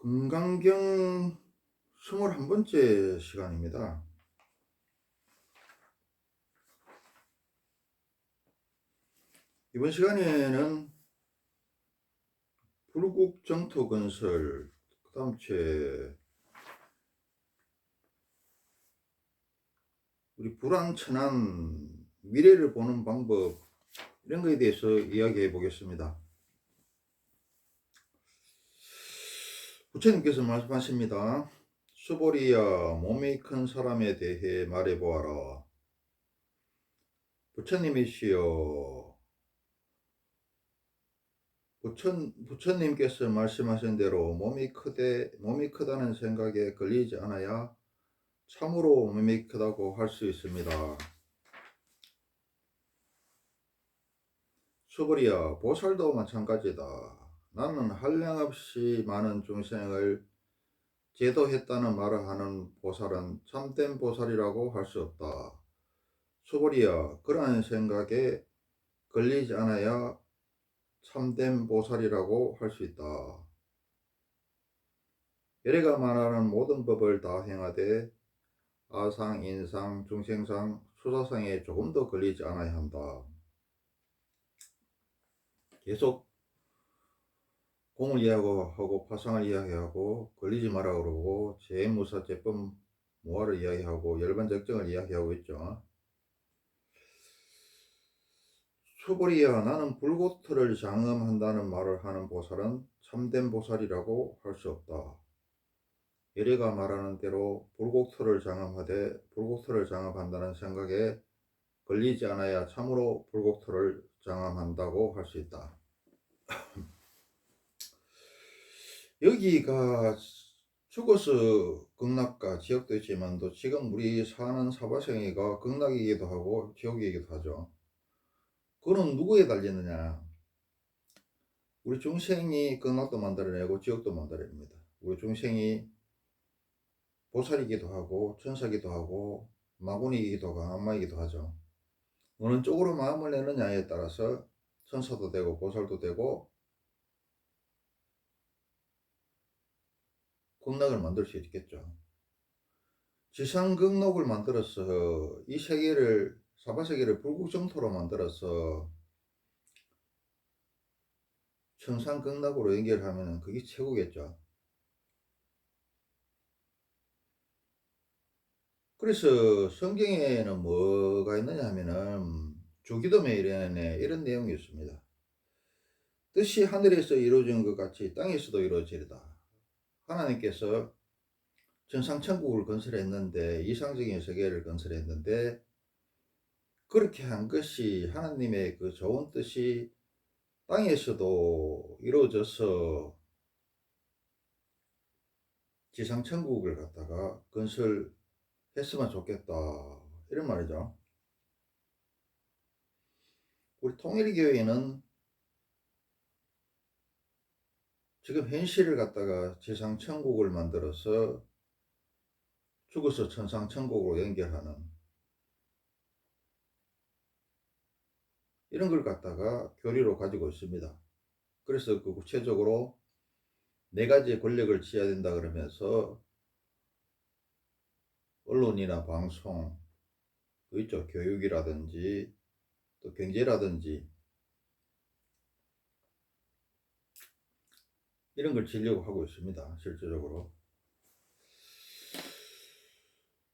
금강경 21번째 시간입니다. 이번 시간에는 불국정토건설 그 다음 주에 우리 불안천안 미래를 보는 방법 이런 거에 대해서 이야기해 보겠습니다. 부처님께서 말씀하십니다. 수보리야, 몸이 큰 사람에 대해 말해보아라. 부처님이시여, 부처님께서 말씀하신 대로 몸이 크다는 생각에 걸리지 않아야 참으로 몸이 크다고 할 수 있습니다. 수보리야, 보살도 마찬가지다. 나는 한량없이 많은 중생을 제도했다는 말을 하는 보살은 참된 보살이라고 할 수 없다. 수보리야, 그러한 생각에 걸리지 않아야 참된 보살이라고 할 수 있다. 예래가 말하는 모든 법을 다 행하되 아상, 인상, 중생상, 수사상에 조금도 걸리지 않아야 한다. 계속 공을 이야기하고 파상을 이야기하고 걸리지 마라 그러고 재무사제법 모화를 이야기하고 열반적정을 이야기하고 있죠. 수보리야, 나는 불고토를 장엄한다는 말을 하는 보살은 참된 보살이라고 할 수 없다. 예래가 말하는 대로 불고토를 장엄하되 불고토를 장엄한다는 생각에 걸리지 않아야 참으로 불고토를 장엄한다고 할 수 있다. 여기가 죽어서 극락가 지옥도 있지만도 지금 우리 사는 사바생이가 극락이기도 하고 지옥이기도 하죠. 그거는 누구에 달리느냐? 우리 중생이 극락도 만들어내고 지옥도 만들어냅니다. 우리 중생이 보살이기도 하고 천사기도 하고 마군이기도 하고 악마이기도 하죠. 어느 쪽으로 마음을 내느냐에 따라서 천사도 되고 보살도 되고 극락을 만들 수 있겠죠. 지상극락을 만들어서 이 세계를 사바세계를 불국정토로 만들어서 천상극락으로 연결하면 그게 최고겠죠. 그래서 성경에는 뭐가 있느냐 하면은 주기도문에 이런 내용이 있습니다. 뜻이 하늘에서 이루어진 것 같이 땅에서도 이루어지리다. 하나님께서 천상천국을 건설했는데 이상적인 세계를 건설했는데 그렇게 한 것이 하나님의 그 좋은 뜻이 땅에서도 이루어져서 지상천국을 갖다가 건설했으면 좋겠다 이런 말이죠. 우리 통일교회는 지금 현실을 갖다가 지상천국을 만들어서 죽어서 천상천국으로 연결하는 이런 걸 갖다가 교리로 가지고 있습니다. 그래서 그 구체적으로 4가지의 권력을 지어야 된다 그러면서 언론이나 방송, 또 있죠. 교육이라든지 또 경제라든지 이런 걸 지으려고 하고 있습니다. 실질적으로.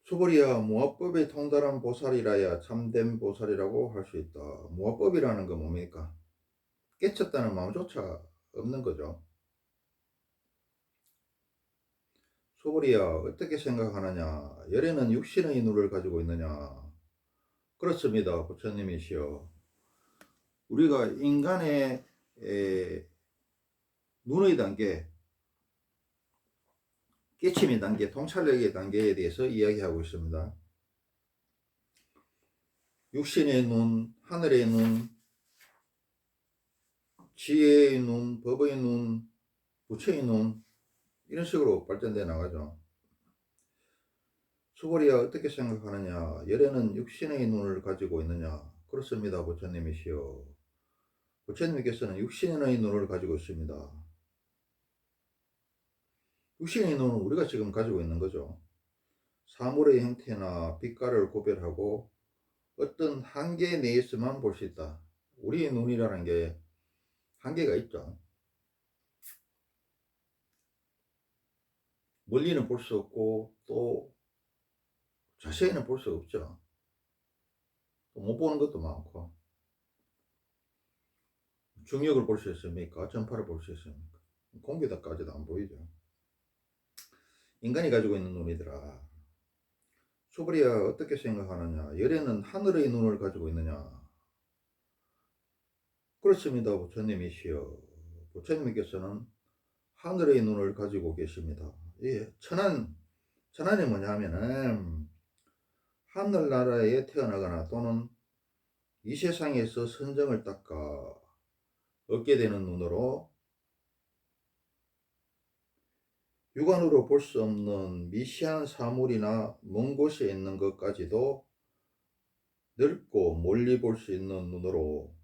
수보리야, 무아법에 통달한 보살이라야 참된 보살이라고 할 수 있다. 무아법이라는 건 뭡니까? 깨쳤다는 마음조차 없는 거죠. 수보리야, 어떻게 생각하느냐? 열애는 육신의 눈을 가지고 있느냐? 그렇습니다. 부처님이시여. 우리가 인간의 눈의 단계, 깨침의 단계, 통찰력의 단계에 대해서 이야기하고 있습니다. 육신의 눈, 하늘의 눈, 지혜의 눈, 법의 눈, 부처의 눈 이런 식으로 발전돼 나가죠. 수보리야, 어떻게 생각하느냐? 열애는 육신의 눈을 가지고 있느냐? 그렇습니다. 부처님이시여. 부처님께서는 육신의 눈을 가지고 있습니다. 육신의 눈은 우리가 지금 가지고 있는 거죠. 사물의 형태나 빛깔을 구별하고 어떤 한계 내에서만 볼 수 있다. 우리의 눈이라는 게 한계가 있죠. 멀리는 볼 수 없고 또 자세히는 볼 수 없죠. 또 못 보는 것도 많고, 중력을 볼 수 있습니까? 전파를 볼 수 있습니까? 공기다까지도 안 보이죠. 인간이 가지고 있는 눈이더라. 수브리아 어떻게 생각하느냐? 열애는 하늘의 눈을 가지고 있느냐? 그렇습니다, 부처님이시여. 부처님께서는 하늘의 눈을 가지고 계십니다. 예, 천안이 뭐냐 하면은 하늘나라에 태어나거나 또는 이 세상에서 선정을 닦아 얻게 되는 눈으로 육안으로 볼 수 없는 미시한 사물이나 먼 곳에 있는 것까지도 넓고 멀리 볼 수 있는 눈으로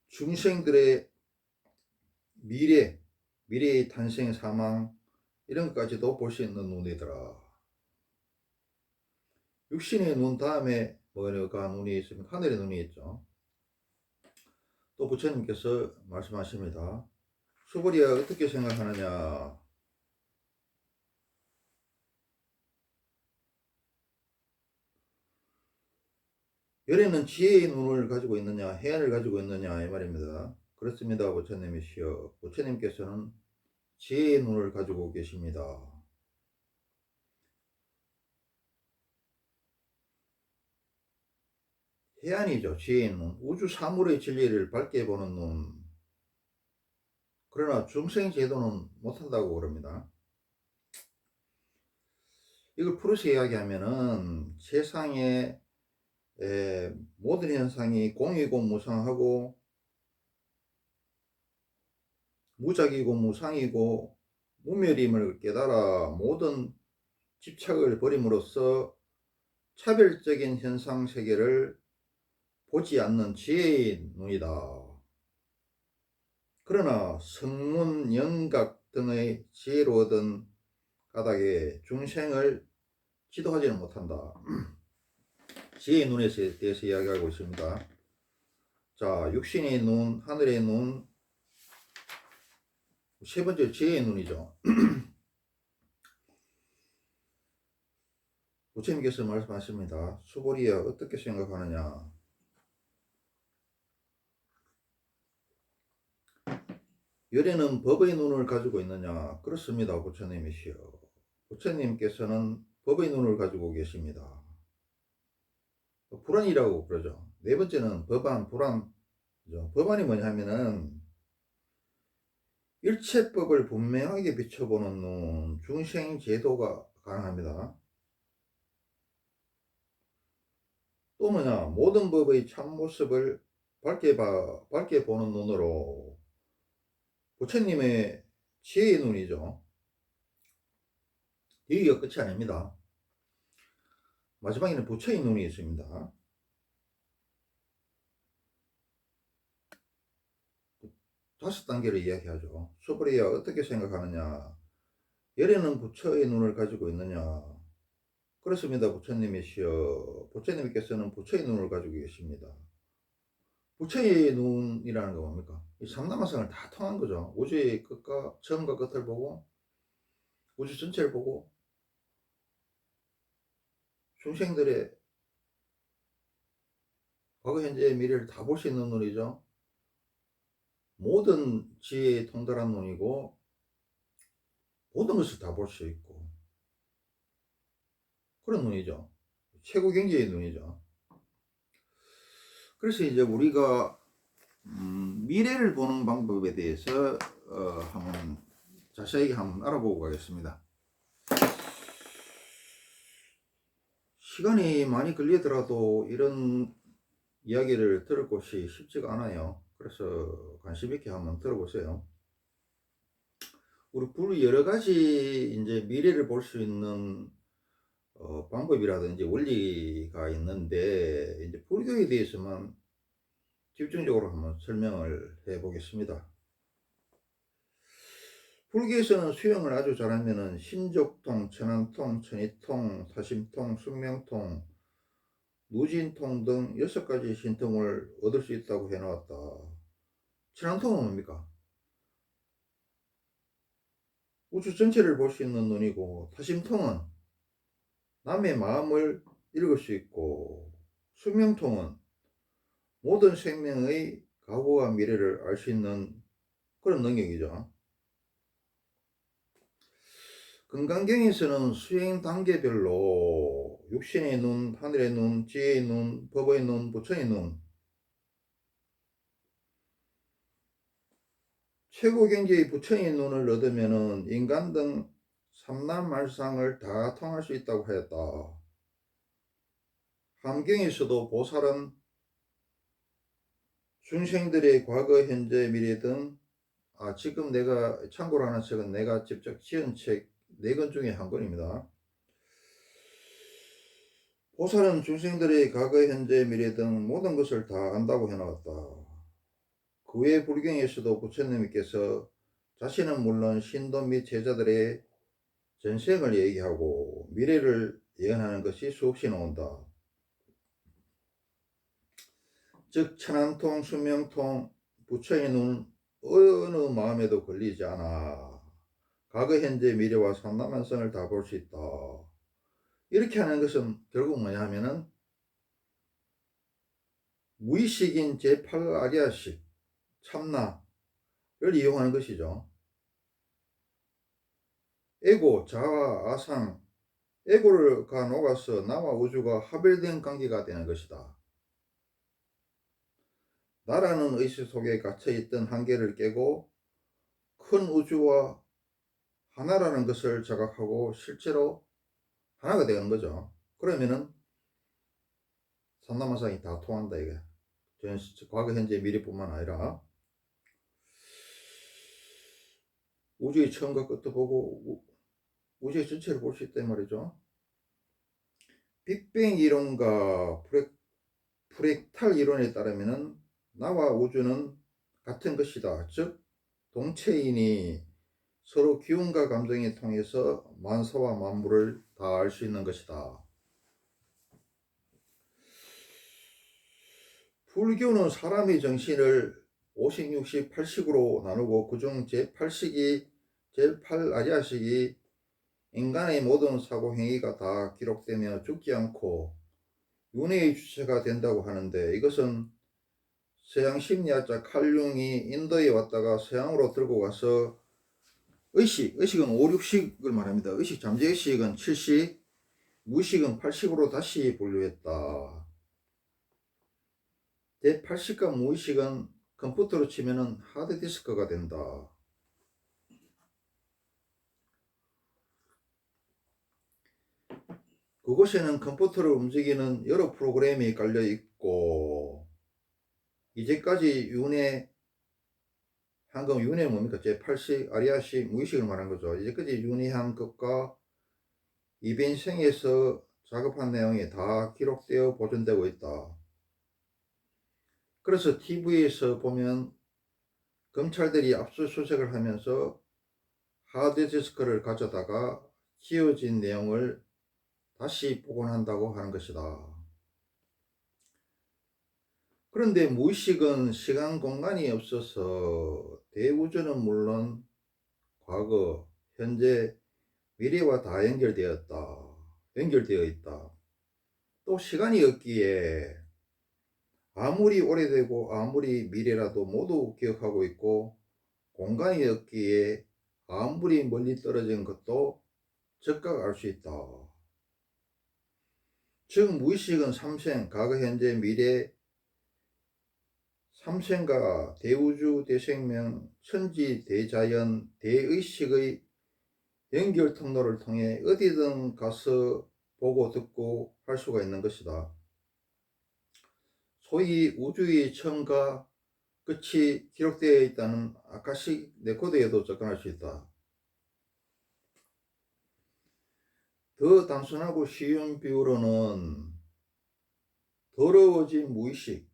중생들의 미래의 탄생, 사망 이런 것까지도 볼 수 있는 눈이더라. 육신의 눈 다음에 뭐가 눈이 있으면 하늘의 눈이 있죠. 또 부처님께서 말씀하십니다. 수불이야 어떻게 생각하느냐? 열애는 지혜의 눈을 가지고 있느냐, 해안을 가지고 있느냐 이 말입니다. 그렇습니다, 부처님이시여. 부처님께서는 지혜의 눈을 가지고 계십니다. 해안이죠, 지혜의 눈. 우주 사물의 진리를 밝게 보는 눈. 그러나 중생 제도는 못한다고 그럽니다. 이걸 풀어서 이야기하면은 세상의 모든 현상이 공이고 무상하고 무작이고 무상이고 무멸임을 깨달아 모든 집착을 버림으로써 차별적인 현상 세계를 보지 않는 지혜의 눈이다. 그러나 성문, 영각 등의 지혜로 얻은 까닭에 중생을 지도하지는 못한다. 지혜의 눈에 대해서 이야기하고 있습니다. 자, 육신의 눈, 하늘의 눈, 세 번째 지혜의 눈이죠. 부처님께서 말씀하십니다. 수보리야 어떻게 생각하느냐? 열애는 법의 눈을 가지고 있느냐? 그렇습니다, 부처님이시여. 부처님께서는 법의 눈을 가지고 계십니다. 불안이라고 그러죠. 네 번째는 법안, 불안. 법안이 뭐냐 하면은 일체법을 분명하게 비춰보는 눈, 중생 제도가 가능합니다. 또 뭐냐, 모든 법의 참모습을 밝게 보는 눈으로 부처님의 지혜의 눈이죠. 여기가 끝이 아닙니다. 마지막에는 부처의 눈이 있습니다. 다섯 단계를 이야기하죠. 수브리야 어떻게 생각하느냐? 열애는 부처의 눈을 가지고 있느냐? 그렇습니다, 부처님이시여. 부처님께서는 부처의 눈을 가지고 계십니다. 부처의 눈이라는 거 뭡니까? 이 삼라마성을 다 통한 거죠. 우주의 끝과 처음과 끝을 보고 우주 전체를 보고 중생들의 과거, 현재, 미래를 다 볼 수 있는 눈이죠. 모든 지혜에 통달한 눈이고 모든 것을 다 볼 수 있고 그런 눈이죠. 최고 경지의 눈이죠. 그래서 이제 우리가 미래를 보는 방법에 대해서 한번 자세하게 한번 알아보고 가겠습니다. 시간이 많이 걸리더라도 이런 이야기를 들을 곳이 쉽지가 않아요. 그래서 관심 있게 한번 들어보세요. 우리 불 여러 가지 이제 미래를 볼 수 있는 방법이라든지 원리가 있는데 이제 불교에 대해서만 집중적으로 한번 설명을 해 보겠습니다. 불교에서는 수행을 아주 잘하면은 신족통, 천안통, 천이통, 사심통, 숙명통, 누진통 등 6가지 신통을 얻을 수 있다고 해놓았다. 천안통은 뭡니까? 우주 전체를 볼 수 있는 눈이고, 사심통은 남의 마음을 읽을 수 있고, 숙명통은 모든 생명의 과거와 미래를 알 수 있는 그런 능력이죠. 금강경에서는 수행 단계별로 육신의 눈, 하늘의 눈, 지혜의 눈, 법의 눈, 부처의 눈, 최고 경지의 부처의 눈을 얻으면 인간 등 삼남말상을 다 통할 수 있다고 하였다. 함경에서도 보살은 중생들의 과거, 현재, 미래 등 지금 내가 참고로 하는 책은 내가 직접 지은 책 4권 중에 한 권입니다. 보살은 중생들의 과거, 현재, 미래 등 모든 것을 다 안다고 해놓았다. 그 외 불경에서도 부처님께서 자신은 물론 신도 및 제자들의 전생을 얘기하고 미래를 예언하는 것이 수없이 나온다. 즉 천안통, 수명통, 부처의 눈 어느 마음에도 걸리지 않아 과거, 현재, 미래와 삼남한선을 다 볼 수 있다. 이렇게 하는 것은 결국 뭐냐 하면은 무의식인 제8아리아식 참나를 이용하는 것이죠. 에고, 자아, 아상, 에고가 녹아서 나와 우주가 합일된 관계가 되는 것이다. 나라는 의식 속에 갇혀있던 한계를 깨고 큰 우주와 하나라는 것을 자각하고 실제로 하나가 되는 거죠. 그러면은 삼남하상이 다 통한다 이게. 과거, 현재, 미래뿐만 아니라 우주의 처음과 끝도 보고 우주의 전체를 볼 수 있단 말이죠. 빅뱅 이론과 프랙탈 이론에 따르면 나와 우주는 같은 것이다. 즉 동체인이 서로 기운과 감정에 통해서 만사와 만물을 다 알 수 있는 것이다. 불교는 사람의 정신을 50, 60, 80으로 나누고 그중 제8식이 제8아리아식이 인간의 모든 사고 행위가 다 기록되며 죽지 않고 윤회의 주체가 된다고 하는데, 이것은 서양 심리학자 칼융이 인도에 왔다가 서양으로 들고 가서 의식은 5, 6식을 말합니다. 의식, 잠재의식은 7식, 무의식은 8식으로 다시 분류했다. 제8식과 무의식은 컴퓨터로 치면은 하드디스크가 된다. 그곳에는 컴퓨터를 움직이는 여러 프로그램이 깔려 있고, 이제까지 윤회는 뭡니까? 제8식, 아리아식, 무의식을 말한 거죠. 이제까지 윤회한 것과 이변생에서 작업한 내용이 다 기록되어 보존되고 있다. 그래서 TV에서 보면 검찰들이 압수수색을 하면서 하드디스크를 가져다가 지워진 내용을 다시 복원한다고 하는 것이다. 그런데 무의식은 시간 공간이 없어서 대우주는 물론 과거, 현재, 미래와 다 연결되어 있다. 또 시간이 없기에 아무리 오래되고 아무리 미래라도 모두 기억하고 있고, 공간이 없기에 아무리 멀리 떨어진 것도 즉각 알 수 있다. 즉 무의식은 삼생, 과거, 현재, 미래, 삼생과 대우주, 대생명, 천지, 대자연, 대의식의 연결 통로를 통해 어디든 가서 보고 듣고 할 수가 있는 것이다. 소위 우주의 처음과 끝이 기록되어 있다는 아카식 레코드에도 접근할 수 있다. 더 단순하고 쉬운 비유로는 더러워진 무의식,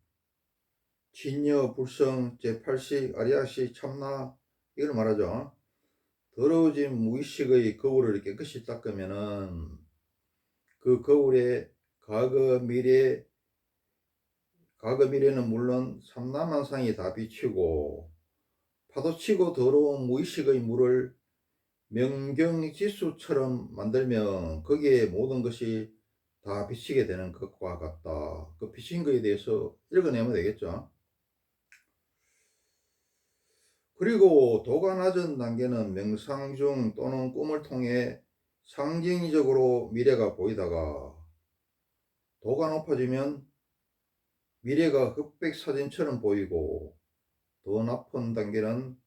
진여, 불성, 제8식, 아리아식, 참나, 이걸 말하죠. 더러워진 무의식의 거울을 깨끗이 닦으면은 그 거울에 과거 미래는 물론 삼라만상이 다 비치고, 파도치고 더러운 무의식의 물을 명경지수처럼 만들면 거기에 모든 것이 다 비치게 되는 것과 같다. 그 비친 거에 대해서 읽어내면 되겠죠. 그리고 도가 낮은 단계는 명상 중 또는 꿈을 통해 상징적으로 미래가 보이다가, 도가 높아지면 미래가 흑백 사진처럼 보이고, 더 나쁜 단계는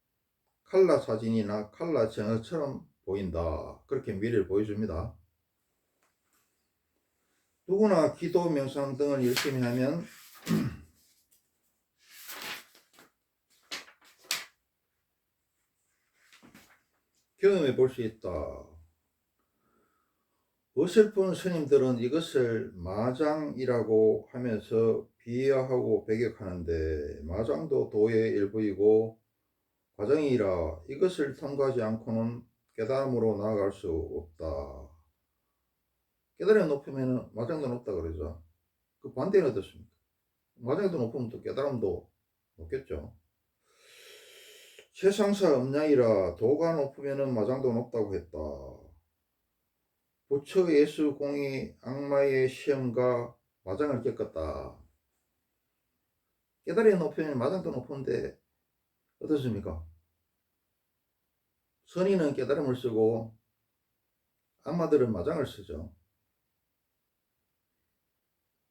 칼라 사진이나 칼라 정화처럼 보인다. 그렇게 미래를 보여줍니다. 누구나 기도, 명상 등을 열심히 하면 경험해 볼 수 있다. 어설픈 스님들은 이것을 마장이라고 하면서 비하하고 배격하는데, 마장도 도의 일부이고 과정이라 이것을 통과하지 않고는 깨달음으로 나아갈 수 없다. 깨달음이 높으면 마장도 높다 그러죠. 그 반대는 어떻습니까? 마장도 높으면 또 깨달음도 높겠죠. 세상사 음양이라 도가 높으면 마장도 높다고 했다. 부처 예수 공이 악마의 시험과 마장을 겪었다. 깨달음이 높으면 마장도 높은데 어떻습니까? 선인은 깨달음을 쓰고 악마들은 마장을 쓰죠.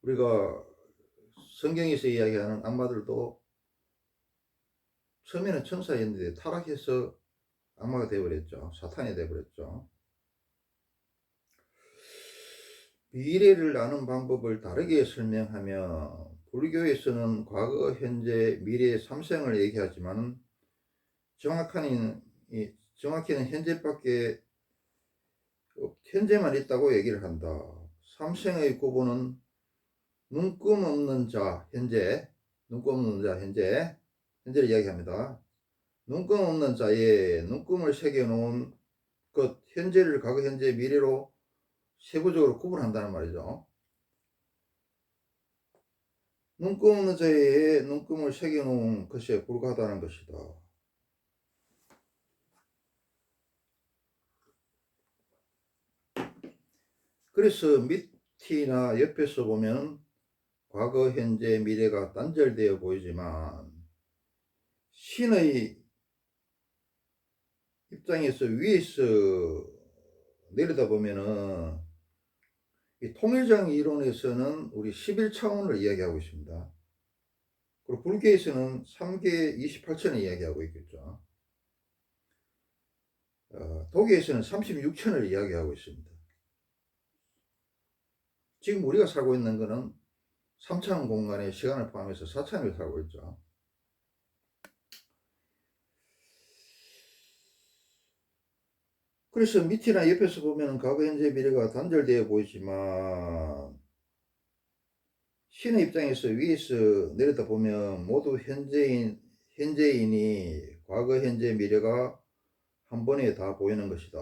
우리가 성경에서 이야기하는 악마들도 처음에는 천사였는데 타락해서 악마가 되어버렸죠. 사탄이 되어버렸죠. 미래를 아는 방법을 다르게 설명하며, 불교에서는 과거, 현재, 미래 3생을 얘기하지만 정확히는 현재만 있다고 얘기를 한다. 3생의 구분은 눈금 없는 자, 현재를 이야기합니다. 눈금 없는 자에 눈금을 새겨놓은 것, 현재를 과거, 현재, 미래로 세부적으로 구분한다는 말이죠. 눈금 없는 자에 눈금을 새겨놓은 것에 불과하다는 것이다. 그래서 밑이나 옆에서 보면 과거, 현재, 미래가 단절되어 보이지만, 신의 입장에서 위에서 내려다보면은 이 통일장 이론에서는 우리 11차원을 이야기하고 있습니다. 그리고 불교에서는 3계 28천을 이야기하고 있겠죠. 도교에서는 36천을 이야기하고 있습니다. 지금 우리가 살고 있는 것은 3차원 공간의 시간을 포함해서 4차원을 살고 있죠. 그래서 밑이나 옆에서 보면 과거, 현재, 미래가 단절되어 보이지만, 신의 입장에서 위에서 내려다 보면 모두 현재인이 과거, 현재, 미래가 한 번에 다 보이는 것이다.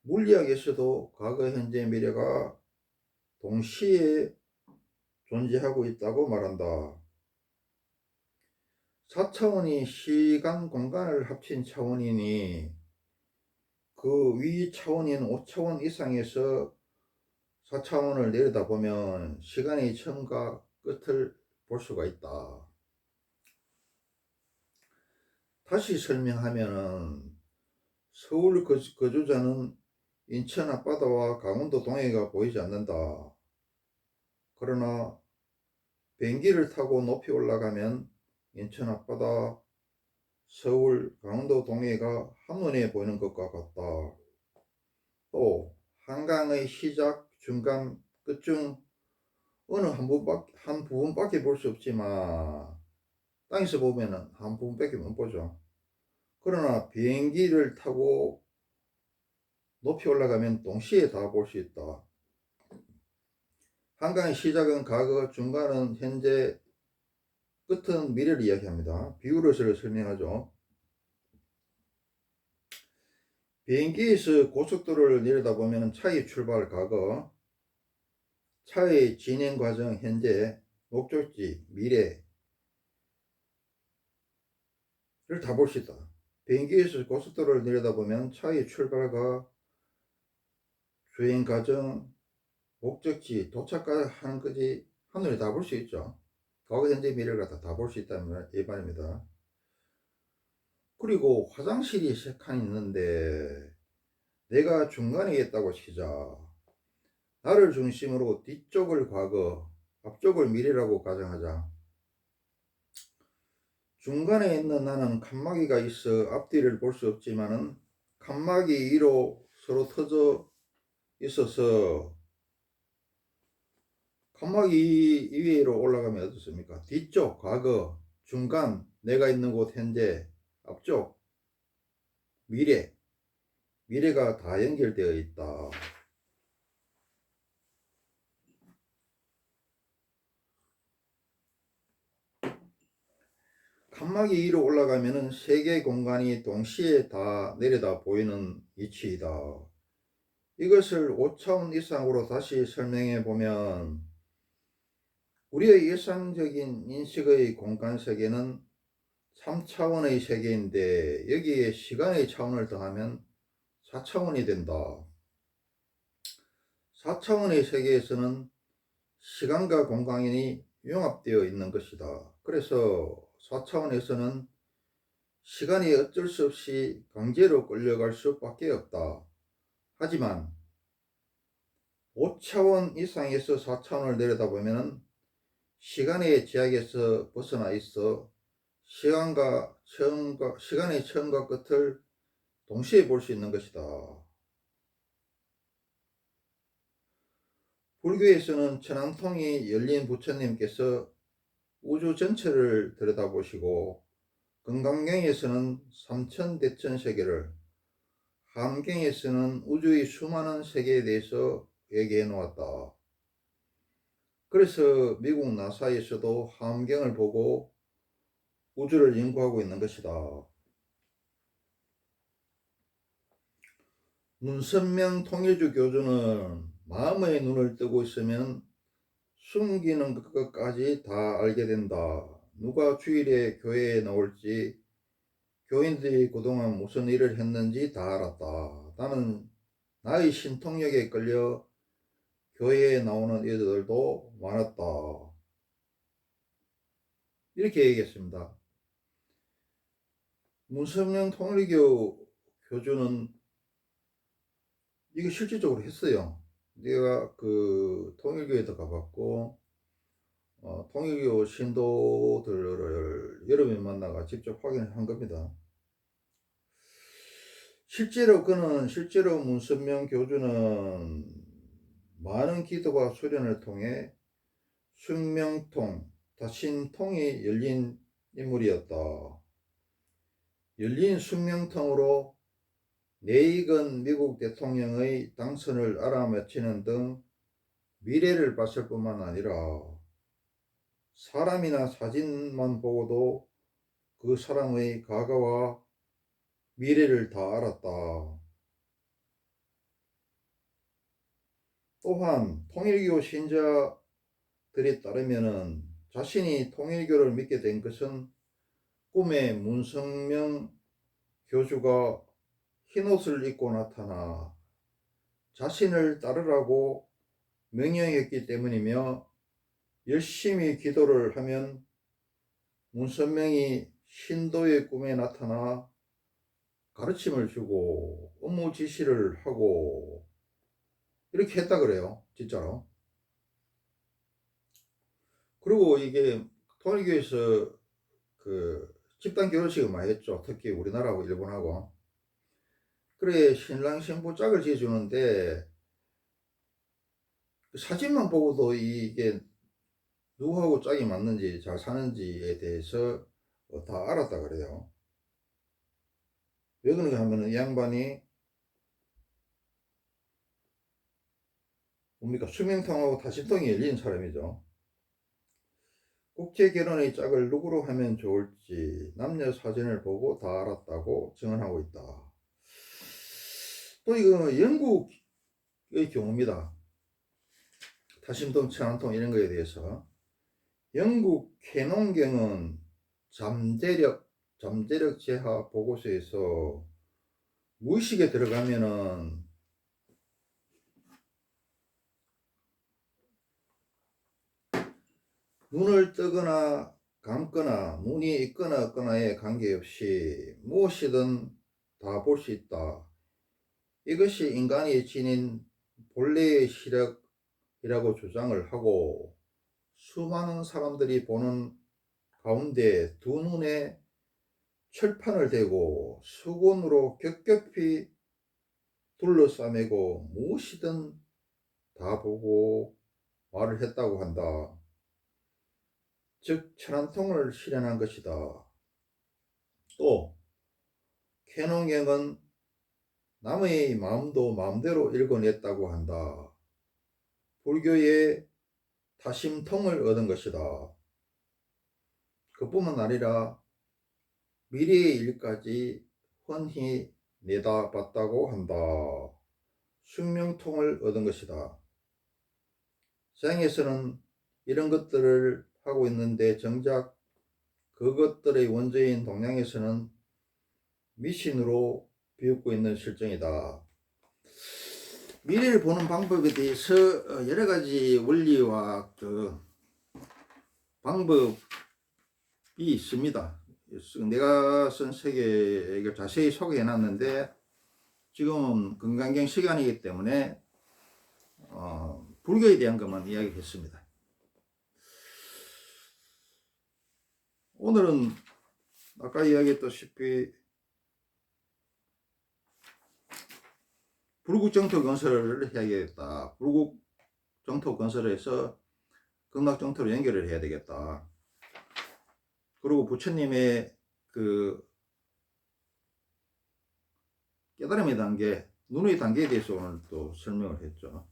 물리학에서도 과거, 현재, 미래가 동시에 존재하고 있다고 말한다. 4차원이 시간, 공간을 합친 차원이니 그 위 차원인 5차원 이상에서 4차원을 내려다보면 시간의 처음과 끝을 볼 수가 있다. 다시 설명하면, 서울 거주자는 인천 앞바다와 강원도 동해가 보이지 않는다. 그러나 비행기를 타고 높이 올라가면 인천 앞바다, 서울, 강원도 동해가 한눈에 보이는 것과 같다. 또 한강의 시작, 중간, 끝 중 어느 한 부분밖에 볼 수 없지만 땅에서 보면 한 부분밖에 못 보죠. 그러나 비행기를 타고 높이 올라가면 동시에 다 볼 수 있다. 한강의 시작은 과거, 중간은 현재, 끝은 미래를 이야기합니다. 비유를 설명하죠. 비행기에서 고속도로를 내려다보면 차의 출발 과거, 차의 진행 과정 현재, 목적지 미래를 다 볼 수 있다. 비행기에서 고속도로를 내려다보면 차의 출발과 주행 과정, 목적지, 도착하는 것이 한눈에 다 볼 수 있죠. 과거, 현재, 미래를 다 볼 수 있다는 이 말입니다. 그리고 화장실이 세 칸 있는데 내가 중간에 있다고 치자. 나를 중심으로 뒤쪽을 과거, 앞쪽을 미래라고 가정하자. 중간에 있는 나는 칸막이가 있어 앞뒤를 볼 수 없지만은 칸막이 위로 서로 터져 있어서 칸막이 위로 올라가면 어떻습니까? 뒤쪽 과거, 중간 내가 있는 곳 현재, 앞쪽 미래가 다 연결되어 있다. 칸막이 위로 올라가면은 세 개의 공간이 동시에 다 내려다 보이는 위치이다. 이것을 5차원 이상으로 다시 설명해 보면 우리의 일상적인 인식의 공간 세계는 3차원의 세계인데 여기에 시간의 차원을 더하면 4차원이 된다. 4차원의 세계에서는 시간과 공간이 융합되어 있는 것이다. 그래서 4차원에서는 시간이 어쩔 수 없이 강제로 끌려갈 수밖에 없다. 하지만 5차원 이상에서 4차원을 내려다보면 시간의 제약에서 벗어나 있어 시간의 처음과 끝을 동시에 볼 수 있는 것이다. 불교에서는 천왕통이 열린 부처님께서 우주 전체를 들여다보시고 금강경에서는 삼천대천 세계를, 함경에서는 우주의 수많은 세계에 대해서 얘기해 놓았다. 그래서 미국 나사에서도 함경을 보고 우주를 연구하고 있는 것이다. 문선명 통일주 교주는 마음의 눈을 뜨고 있으면 숨기는 것까지 다 알게 된다. 누가 주일에 교회에 나올지, 교인들이 그동안 무슨 일을 했는지 다 알았다. 나는 나의 신통력에 끌려 교회에 나오는 이들도 많았다. 이렇게 얘기했습니다. 문선명 통일교 교주는 이게 실질적으로 했어요. 내가 그 통일교에도 가봤고 통일교 신도들을 여러 명 만나가 직접 확인을 한 겁니다. 실제로 문선명 교주는 많은 기도와 수련을 통해 숙명통, 다신통이 열린 인물이었다. 열린 숙명통으로 레이건 미국 대통령의 당선을 알아맞히는 등 미래를 봤을 뿐만 아니라 사람이나 사진만 보고도 그 사람의 과거와 미래를 다 알았다. 또한 통일교 신자들에 따르면 자신이 통일교를 믿게 된 것은 꿈에 문성명 교주가 흰옷을 입고 나타나 자신을 따르라고 명령했기 때문이며, 열심히 기도를 하면 문선명이 신도의 꿈에 나타나 가르침을 주고 업무 지시를 하고 이렇게 했다 그래요. 진짜로. 그리고 이게 통일교에서 그 집단 결혼식을 많이 했죠. 특히 우리나라하고 일본하고. 그래 신랑 신부 짝을 지어주는데 사진만 보고도 이게 누구하고 짝이 맞는지 잘 사는지에 대해서 다 알았다 그래요. 왜 그런가 하면은 이 양반이 뭡니까 수명통하고 다신통이 열린 사람이죠. 국제 결혼의 짝을 누구로 하면 좋을지 남녀 사진을 보고 다 알았다고 증언하고 있다. 또 이거 영국의 경우입니다. 타심통, 천안통 이런 거에 대해서 영국 캐논경은 잠재력 재하 보고서에서 무의식에 들어가면은 눈을 뜨거나 감거나 눈이 있거나 없거나에 관계없이 무엇이든 다 볼 수 있다. 이것이 인간이 지닌 본래의 시력이라고 주장을 하고 수많은 사람들이 보는 가운데 두 눈에 철판을 대고 수건으로 겹겹이 둘러싸매고 무엇이든 다 보고 말을 했다고 한다. 즉 천안통을 실현한 것이다. 또 캐논경은 남의 마음도 마음대로 읽어냈다고 한다. 불교의 타심통을 얻은 것이다. 그뿐만 아니라 미래의 일까지 훤히 내다봤다고 한다. 숙명통을 얻은 것이다. 서양에서는 이런 것들을 하고 있는데 정작 그것들의 원조인 동양에서는 미신으로 비웃고 있는 실정이다. 미래를 보는 방법에 대해서 여러 가지 원리와 그 방법이 있습니다. 내가 쓴 책에 이걸 자세히 소개해 놨는데 지금은 건강경 시간이기 때문에 불교에 대한 것만 이야기했습니다. 오늘은 아까 이야기했다시피 불국 정토 건설을 해야겠다. 불국 정토 건설을 해서 극락 정토로 연결을 해야 되겠다. 그리고 부처님의 그 깨달음의 단계, 눈의 단계에 대해서 오늘 또 설명을 했죠.